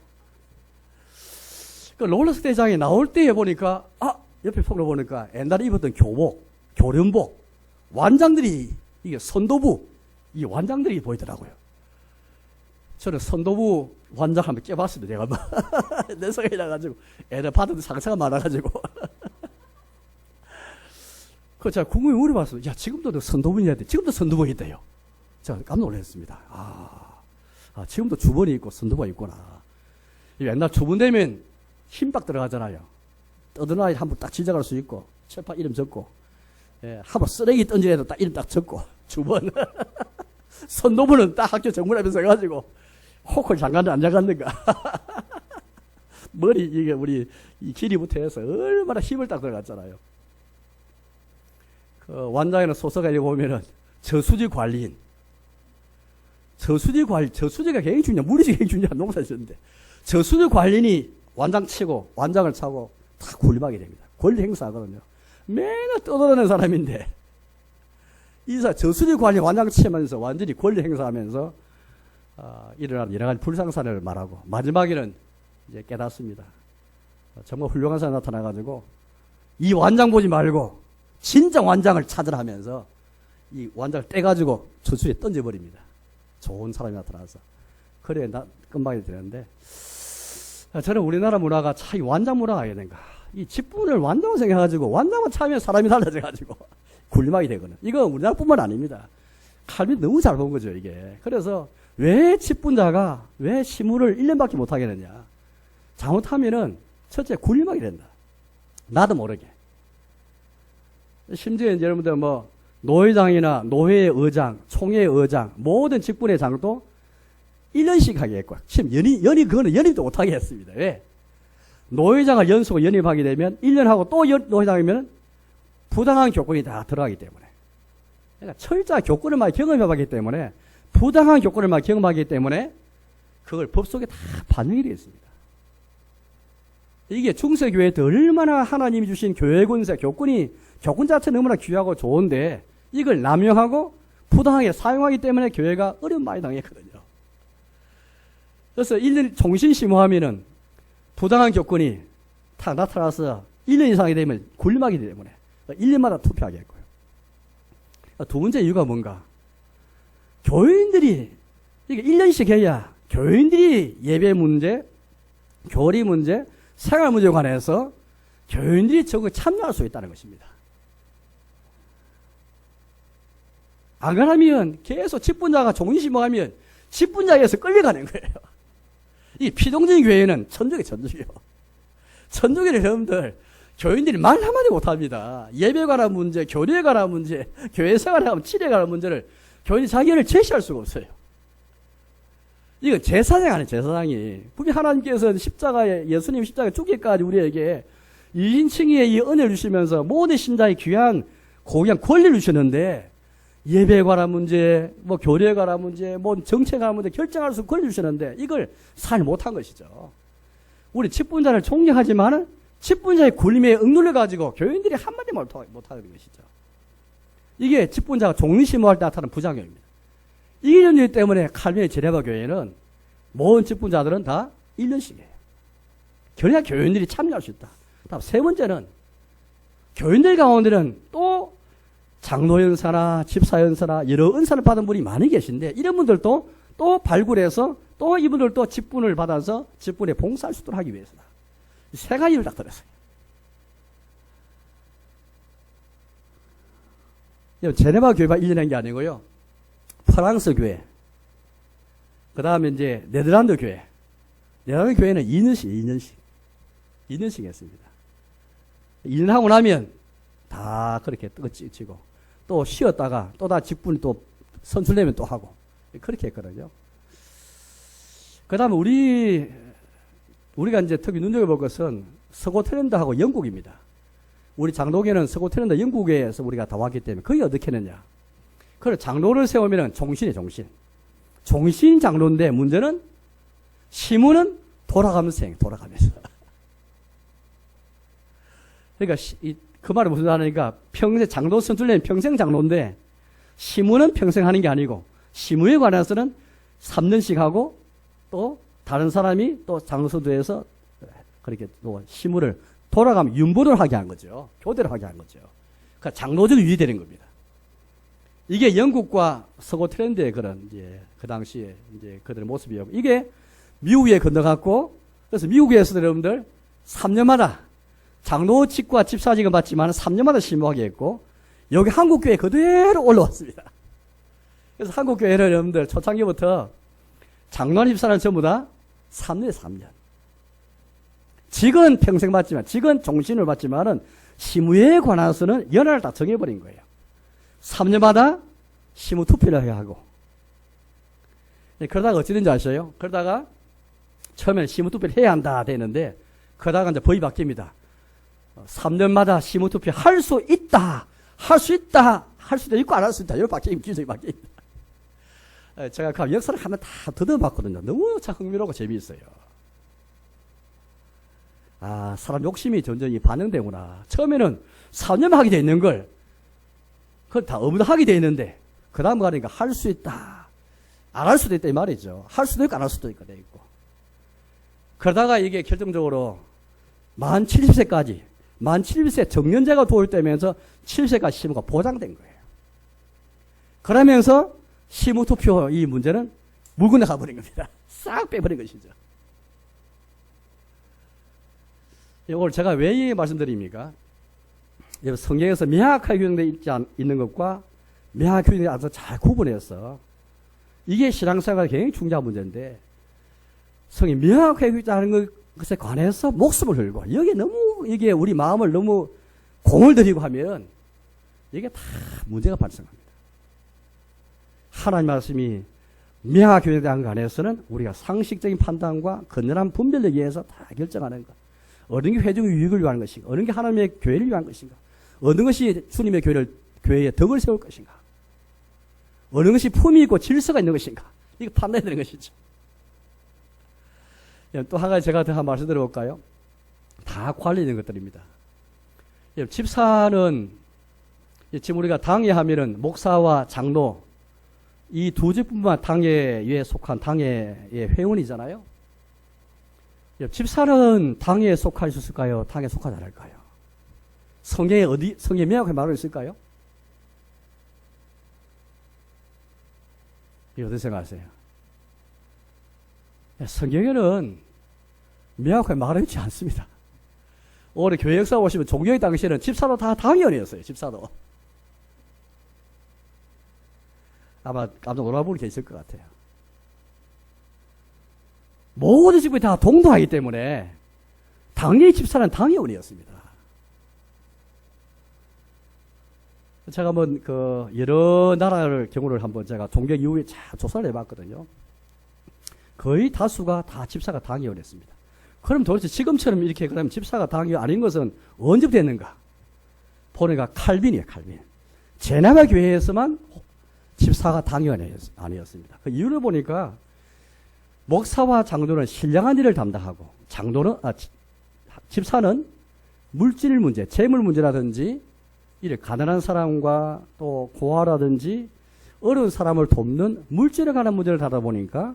그 롤러스케이트장에 나올 때에 보니까, 옆에 폭로 보니까 옛날에 입었던 교복, 교련복, 완장들이, 이게 선도부, 이 완장들이 보이더라고요. 저는 선도부 완장 한번 껴봤습니다. 내가 뭐. 내 성에 나가지고, 애들 받은 상처가 많아가지고. 그 제가 궁금해 물어봤어요. 야, 지금도 선도분이야 돼. 지금도 선도분이 있대요. 제가 깜짝 놀랐습니다. 지금도 주번이 있고 선도부가 있구나. 옛날 주번 되면 힘빡 들어가잖아요. 떠드는 아이 한번 딱 지적할 수 있고, 철판 이름 적고, 한번 쓰레기 던지려도 딱 이름 딱 적고, 주번. 선도부는 딱 학교 정문앞에서 해가지고, 호클 장관을 안 장갔는가. 머리, 이게 우리, 이 길이부터 해서 얼마나 힘을 딱 들어갔잖아요. 그 완장에는 소설가 보면은 저수지 관리인. 저수지가 굉장히 중요한, 물리적이 굉장히 중요한 농사 지었는데, 저수지 관리인이 완장 치고, 완장을 차고, 다 군림하게 됩니다. 권리 행사하거든요. 맨날 떠돌아다니는 사람인데, 저수지 관리 완장 치면서 완전히 권리 행사하면서, 일어나는 여러 가지 불상사를 말하고, 마지막에는 이제 깨닫습니다. 정말 훌륭한 사람이 나타나가지고, 이 완장 보지 말고, 진짜 완장을 찾으라 하면서, 이 완장을 떼가지고 저수지에 던져버립니다. 좋은 사람이 나타나서. 그래, 끝막이 되는데, 저는 우리나라 문화가 참 이 완장 문화가 해야 되는가. 이 직분을 완장을 생각해가지고, 완장만 차면 사람이 달라져가지고, 굴림하게 되거든. 이건 우리나라 뿐만 아닙니다. 칼빈 너무 잘 본 거죠, 이게. 그래서, 왜 직분자가, 왜 시무를 1년밖에 못 하겠느냐. 잘못하면은, 첫째, 굴림하게 된다. 나도 모르게. 심지어 이제 여러분들 뭐, 노회장이나 노회의 의장, 총회의 의장, 모든 직분의 장도 1년씩 하게 했고, 지금 그거는 연임도 못하게 했습니다. 왜? 노회장을 연수고 연임하게 되면 1년 하고 또 노회장이면 부당한 교권이 다 들어가기 때문에. 그러니까 철저히 교권을 많이 경험해봤기 때문에, 부당한 교권을 많이 경험하기 때문에, 그걸 법 속에 다 반영이 되어 있습니다. 이게 중세교회 때 얼마나 하나님이 주신 교회 권세, 교권 자체는 너무나 귀하고 좋은데, 이걸 남용하고 부당하게 사용하기 때문에 교회가 어려움 많이 당했거든요. 그래서 1년 종신 심호하면은 부당한 교권이 다 나타나서 1년 이상이 되면 굴림하기 때문에 1년마다 투표하겠고요. 두 번째 이유가 뭔가? 교인들이, 이게 1년씩 해야 교인들이 예배 문제, 교리 문제, 생활 문제에 관해서 교인들이 적극 참여할 수 있다는 것입니다. 안 그러면 계속 직분자가 종신심호하면 직분자에서 끌려가는 거예요. 이 피동적인 교회는 천주교예요. 천주교는 여러분들, 교인들이 말 한마디 못합니다. 예배에 관한 문제, 교리에 관한 문제, 교회 생활에 관한 치료에 관한 문제를 교인이 자기 의견을 제시할 수가 없어요. 이건 제사장 아니에요, 제사장이. 분명히 하나님께서는 예수님 십자가에 죽기까지 우리에게 이인칭의의 이 은혜를 주시면서 모든 신자의 귀한 권리를 주셨는데, 예배에 관한 문제, 뭐 교리에 관한 문제, 뭐 정책에 관한 문제 결정할 수 권리 주시는데, 이걸 잘 못한 것이죠. 우리 직분자를 존경하지만은 직분자의 굴림에 억눌려 가지고 교인들이 한마디 못하는 것이죠. 이게 직분자가 종신심호할 때 나타나는 부작용입니다. 이 원리 때문에 칼빈의 제네바 교회는 모든 직분자들은 다 1년씩 해요. 그래야 교인들이 참여할 수 있다. 다음 세 번째는, 교인들 가운데는 또 장로연사나 집사연사나 여러 은사를 받은 분이 많이 계신데, 이런 분들도 또 발굴해서 또 이분들도 직분을 받아서 직분에 봉사할 수 있도록 하기 위해서다. 세 가지를 딱 들었어요. 제네바 교회가 1년 한 게 아니고요. 프랑스 교회, 그 다음에 이제 네덜란드 교회. 네덜란드 교회는 2년씩 했습니다. 1년 하고 나면 다 그렇게 뜨거치고, 또 쉬었다가 또 다 직분이 또 선출되면 또 하고, 그렇게 했거든요. 그 다음에 우리가 이제 특히 눈여겨볼 것은 스코틀랜드하고 영국입니다. 우리 장로교는 스코틀랜드 영국에서 우리가 다 왔기 때문에, 그게 어떻게 했느냐. 그래, 장로를 세우면 종신이에요, 종신. 종신 장로인데 문제는 시무는 돌아가면서 돌아가면서. 그러니까 그 말이 무슨 말이니까 평생 장로 선출되면 평생 장로인데 시무는 평생 하는 게 아니고 시무에 관해서는 3년씩 하고 또 다른 사람이 또 장로선두에서 그렇게 또 시무를 돌아가면 윤보를 하게 한 거죠. 교대를 하게 한 거죠. 그러니까 장로제도 유지되는 겁니다. 이게 영국과 서구 트렌드의 그런 이제 그 당시에 이제 그들의 모습이었고 이게 미국에 건너갔고 그래서 미국에서도 여러분들 3년마다 장로직과 집사직은 받지만 3년마다 시무하게 했고 여기 한국교회 그대로 올라왔습니다. 그래서 한국교회는 여러분들 초창기부터 장로와 집사는 전부 다 3년에 3년. 직은 평생 받지만 직은 종신을 받지만은 시무에 관해서는 연하를 다 정해버린 거예요. 3년마다 시무 투표를 해야 하고. 그러다가 어찌 된지 아셔요? 그러다가 처음에는 시무 투표를 해야 한다 되는데 그러다가 이제 법이 바뀝니다. 3년마다 시무 투표 할 수 있다. 할 수 있다. 할 수도 있고 안 할 수 있다. 이렇게 바뀝니다. 규정이 바뀝니다. 제가 그 역사를 하면 다 더듬어봤거든요. 너무 참 흥미롭고 재미있어요. 아, 사람 욕심이 점점 반영되구나. 처음에는 4년만 하게 돼 있는 걸, 그걸 다 엄하게 돼 있는데, 그 다음 가니까 할 수 있다. 안 할 수도 있다, 이 말이죠. 할 수도 있고 안 할 수도 있고 돼 있고. 그러다가 이게 결정적으로 만 70세까지, 만 70세 정년제가 도입되면서 70세까지 시무가 보장된 거예요. 그러면서 시무 투표 이 문제는 물 건너가 버린 겁니다. 싹 빼버린 것이죠. 오늘 제가 왜 이 말씀드립니까? 성경에서 명확하게 규정되어 있는 것과 명확하게 규정되어 아주 잘 구분해서 이게 신앙생활에 굉장히 중요한 문제인데 성이 명확하게 규정하는 것에 관해서 목숨을 걸고 여기에 너무 이게 우리 마음을 너무 공을 들이고 하면 이게 다 문제가 발생합니다. 하나님 말씀이 명확하게 규정되는 것 안에서는 우리가 상식적인 판단과 건전한 분별력에 의해서 다 결정하는 것. 어느 게 회중의 유익을 위한 것인가? 어느 게 하나님의 교회를 위한 것인가? 어느 것이 주님의 교회에 덕을 세울 것인가? 어느 것이 품이 있고 질서가 있는 것인가? 이거 판단해야 되는 것이죠. 또 한 가지 제가 더 한 말씀 드려볼까요? 다 관련된 것들입니다. 집사는 지금 우리가 당회하면은 목사와 장로 이 두 직분만 당회에 속한 당회의 회원이잖아요. 집사는 당회에 속할 수 있을까요? 당회에 속하지 않을까요? 성경에 성경에 명확하게 말하고 있을까요? 이거 어떻게 생각하세요? 성경에는 명확하게 말하고 있지 않습니다. 올해 교회 역사 보시면 종교의 당시에는 집사도 다 당회원이었어요. 집사도. 아마 깜짝 놀라는 분이 계실 것 같아요. 모든 직분이 다 동등하기 때문에 당의 집사는 당회원이었습니다. 제가 한번 여러 나라를 경우를 한번 제가 종교 이후에 잘 조사를 해봤거든요. 거의 다수가 다 집사가 당회원이었습니다. 그럼 도대체 지금처럼 이렇게 그러면 집사가 당회원 아닌 것은 언제부터 했는가? 보니까 칼빈이에요, 칼빈. 제나바 교회에서만 집사가 당회원이 아니었습니다. 그 이유를 보니까 목사와 장로는 신령한 일을 담당하고 집사는 물질 문제, 재물 문제라든지 이를 가난한 사람과 또 고아라든지 어려운 사람을 돕는 물질에 관한 문제를 다루다 보니까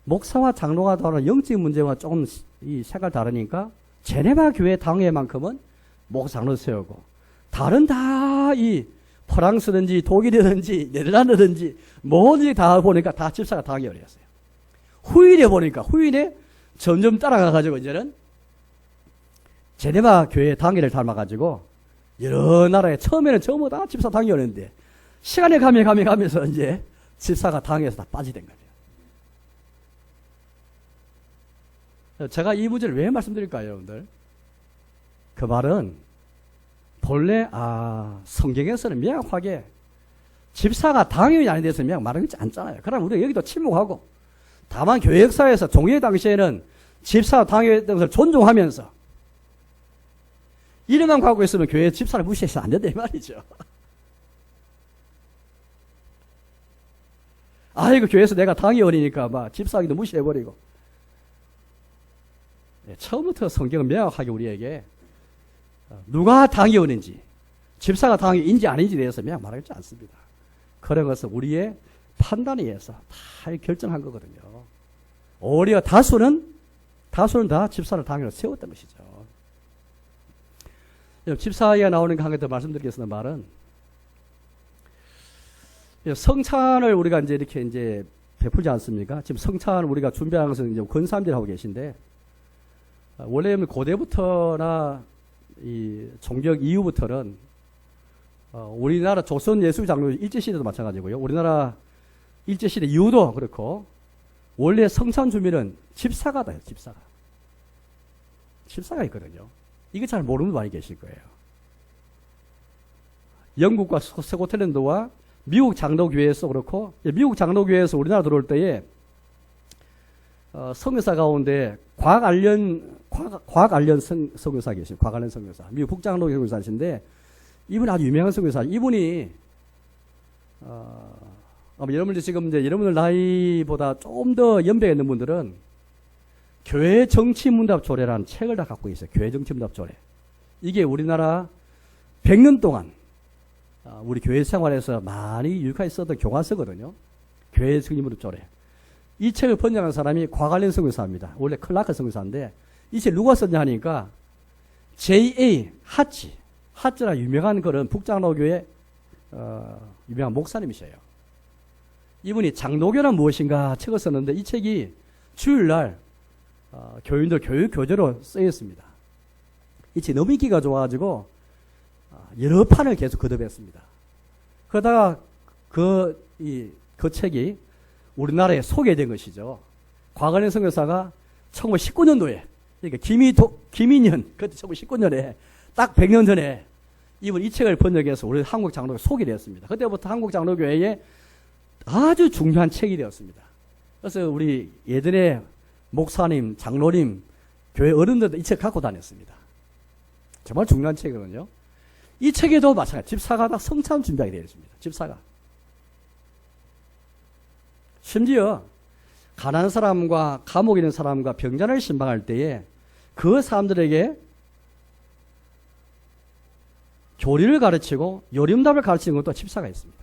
목사와 장로가 다루는 영적인 문제와 조금 이 색깔 다르니까 제네바 교회 당회만큼은 목사 장로 세우고 다른 다 이 프랑스든지 독일이든지 네덜란드든지 뭐든지 다 보니까 다 집사가 당회원이었어요. 후일에 보니까 후일에 점점 따라가가지고 이제는 제네바 교회 당회를 닮아가지고 여러 나라에 처음에는 전부 다 집사 당회였는데 시간이 가면서 이제 집사가 당회에서 다 빠지게 된 거예요. 제가 이 문제를 왜 말씀드릴까요, 여러분들? 그 말은 본래 성경에서는 명확하게 집사가 당회원이 아닌 데서 명확 말하지 않잖아요. 그럼 우리가 여기도 침묵하고 다만 교회 역사에서 종교 당시에는 집사 당회 등을 존중하면서 이름만 갖고 있으면 교회 집사를 무시해서 안 된다 이 말이죠. 아이고, 교회에서 내가 당의원이니까 막 집사하기도 무시해버리고. 네, 처음부터 성경은 명확하게 우리에게 누가 당의원인지, 집사가 당의인지 아닌지 대해서 그냥 말하지 않습니다. 그런 것은 우리의 판단에 의해서 다 결정한 거거든요. 오히려 다수는 다 집사를 당의로 세웠던 것이죠. 집사에 나오는 거 한 개 더 말씀드리겠습니다. 말은 성찬을 우리가 이제 베풀지 않습니까? 지금 성찬 우리가 준비하는 것은 이제 권사님들이 하고 계신데, 원래 고대부터나 이 종교 이후부터는 우리나라 조선 예수 장로 일제시대도 마찬가지고요. 우리나라 일제시대 이후도 그렇고, 원래 성찬 준비는 집사가 다요, 집사가 있거든요. 이거 잘 모르는 분 많이 계실 거예요. 영국과 스코틀랜드와 미국 장로교회에서 그렇고, 미국 장로교회에서 우리나라 들어올 때에 선교사 가운데 곽알련 선교사 계신, 곽알련 선교사, 미국 북장로 선교사이신데, 이분이 아주 유명한 선교사. 이분이 여러분들 지금 이제 여러분들 나이보다 좀 더 연배가 있는 분들은 교회 정치문답조례라는 책을 다 갖고 있어요. 교회 정치문답조례. 이게 우리나라 100년 동안 우리 교회 생활에서 많이 유익하게 썼던 교과서거든요. 교회 정치문답조례. 이 책을 번역한 사람이 곽알련 선교사입니다. 원래 클라크 선교사인데, 이 책 누가 썼냐 하니까 J.A. 하츠라 유명한 그런 북장로교회 유명한 목사님이셔요. 이분이 장로교란 무엇인가 책을 썼는데, 이 책이 주일날 교인들 교육 교재로 쓰였습니다. 이 책 너무 인기가 좋아가지고 여러 판을 계속 거듭했습니다. 그러다가 그 책이 우리나라에 소개된 것이죠. 곽알련 선교사가 1919년도에, 그러니까 김인현, 그때 1919년에 딱 100년 전에 이분 이 책을 번역해서 우리 한국 장로교에 소개되었습니다. 그때부터 한국 장로교회에 아주 중요한 책이 되었습니다. 그래서 우리 예전에 목사님, 장로님, 교회 어른들도 이 책 갖고 다녔습니다. 정말 중요한 책이거든요. 이 책에도 마찬가지, 집사가 다 성찬 준비하게 되어 있습니다. 집사가. 심지어 가난한 사람과 감옥에 있는 사람과 병자를 신방할 때에 그 사람들에게 교리를 가르치고 요림답을 가르치는 것도 집사가 있습니다.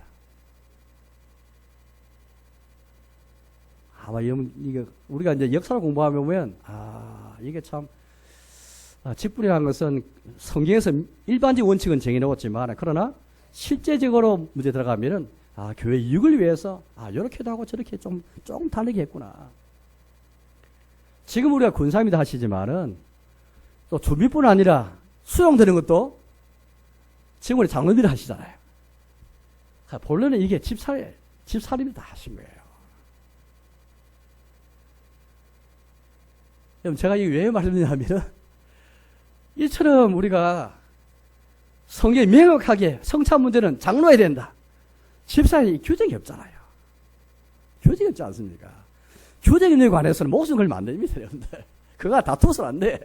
아마 이게 우리가 이제 역사를 공부하면 보면, 이게 참 직분이라는 것은 성경에서 일반적 원칙은 정해놓았지만, 그러나 실제적으로 문제 들어가면은 교회 이익을 위해서 이렇게도 하고 저렇게 좀 다르게 했구나. 지금 우리가 군사입니다 하시지만은 또 준비뿐 아니라 수용되는 것도 지금 우리 장로들이 하시잖아요. 본래는 이게 집사님이 다 하신 거예요. 그럼 제가 이게 왜 말씀드리냐면은, 이처럼 우리가 성경에 명확하게 성찬 문제는 장로해야 된다. 집사에 규정이 없잖아요. 규정이 없지 않습니까? 규정에 관해서는 목숨 걸면 안 됩니다, 여러분들. 그거 다투어서는 안 돼.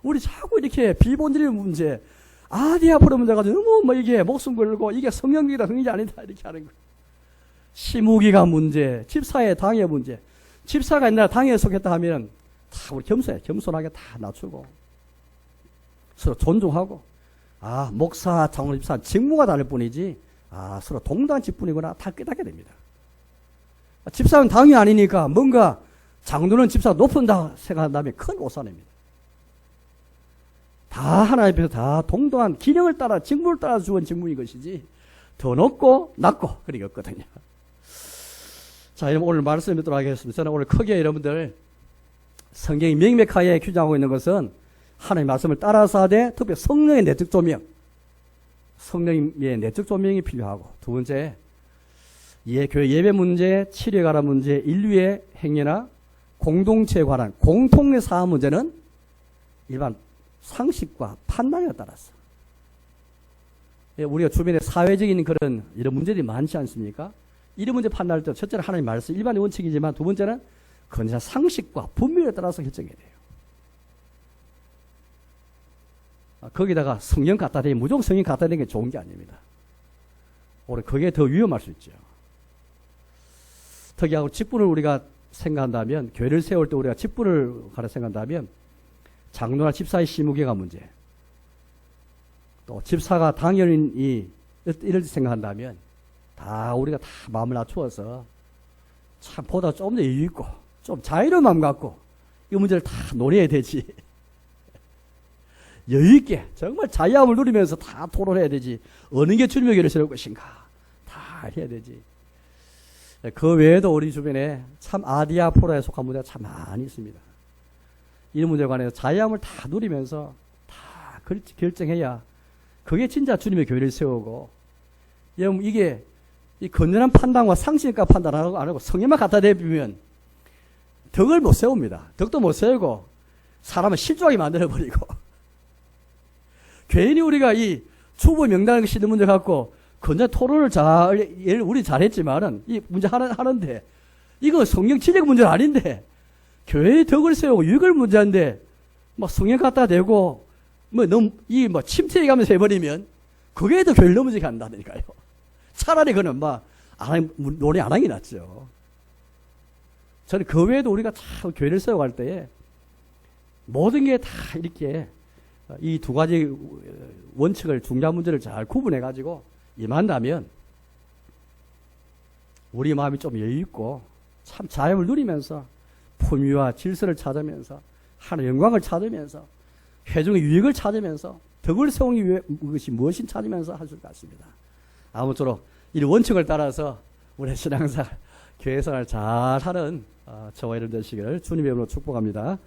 우리 자꾸 이렇게 비본질의 문제, 아디아포로 문제 가지고 너무 이게 목숨 걸고 이게 성경이다, 성경이 아니다, 이렇게 하는 거예요. 시무기가 문제, 집사의 당의 문제. 집사가 옛날에 당에 속했다 하면 다 우리 겸손하게 다 낮추고 서로 존중하고, 목사, 장로, 집사 직무가 다를 뿐이지 서로 동등한 직분이구나 다 깨닫게 됩니다. 집사는 당이 아니니까 뭔가 장로는 집사가 높은다 생각한다면 큰 오산입니다. 다 하나님 앞에서 다 동등한 기능을 따라 직무를 따라 주은 직무인 것이지 더 높고 낮고 그런 게 없거든요. 자, 여러분 오늘 말씀 듣도록 하겠습니다. 저는 오늘 크게 여러분들 성경이 명백하게 규정하고 있는 것은 하나님의 말씀을 따라서 하되, 특히 성령의 내적 조명, 성령의 내적 조명이 필요하고, 두 번째 교회 예배 문제, 치료에 관한 문제, 인류의 행위나 공동체에 관한 공통의 사안 문제는 일반 상식과 판단에 따라서, 우리가 주변에 사회적인 그런 이런 문제들이 많지 않습니까? 이런 문제 판단할 때 첫째는 하나님 말씀, 일반의 원칙이지만 두 번째는 건전한 상식과 분별에 따라서 결정해야 돼요. 거기다가 성경 갖다 대면 무조건 성경 갖다 대는 게 좋은 게 아닙니다. 오히려 그게 더 위험할 수 있죠. 특이하고 직분을 우리가 생각한다면, 교회를 세울 때 우리가 직분을 가려 생각한다면, 장로나 집사의 시무게가 문제, 또 집사가 당연히 이럴 때 생각한다면, 다 우리가 다 마음을 낮추어서 참 보다 좀 더 여유 있고, 좀 자유로운 마음 갖고, 이 문제를 다 논의해야 되지. 여유 있게, 정말 자유함을 누리면서 다 토론해야 되지. 어느 게 주님의 교회를 세울 것인가. 다 해야 되지. 그 외에도 우리 주변에 참 아디아포라에 속한 문제가 참 많이 있습니다. 이런 문제에 관해서 자유함을 다 누리면서 다 결정해야 그게 진짜 주님의 교회를 세우고, 여러분 이게 이 건전한 판단과 상식과 판단 안 하고 성령만 갖다 대비면 덕을 못 세웁니다. 덕도 못 세우고 사람을 실족하게 만들어버리고, 괜히 우리가 이 초보 명단을 싣는 문제 갖고 건전 토론을 우리 잘했지만은 이 문제 하는데, 이거 성경 지적 문제는 아닌데, 교회의 덕을 세우고 유익을 문제인데, 막 성경 갖다 대고, 침체해 가면서 해버리면, 그게 더 교회를 넘어지게 한다니까요. 차라리 그는 논의 안 하는 게 낫죠. 저는 그 외에도 우리가 참 교회를 세워갈 때에, 모든 게 다 이렇게, 이 두 가지 원칙을, 중요한 문제를 잘 구분해가지고, 임한다면 우리 마음이 좀 여유있고 참 자유를 누리면서 품위와 질서를 찾으면서 하나님의 영광을 찾으면서 회중의 유익을 찾으면서 덕을 세우기 위해 것이 무엇인 찾으면서 할 수 같습니다. 아무쪼록 이 원칙을 따라서 우리 신앙생활, 교회생활 잘하는 저와 여러분 되시기를 주님의 이름으로 축복합니다.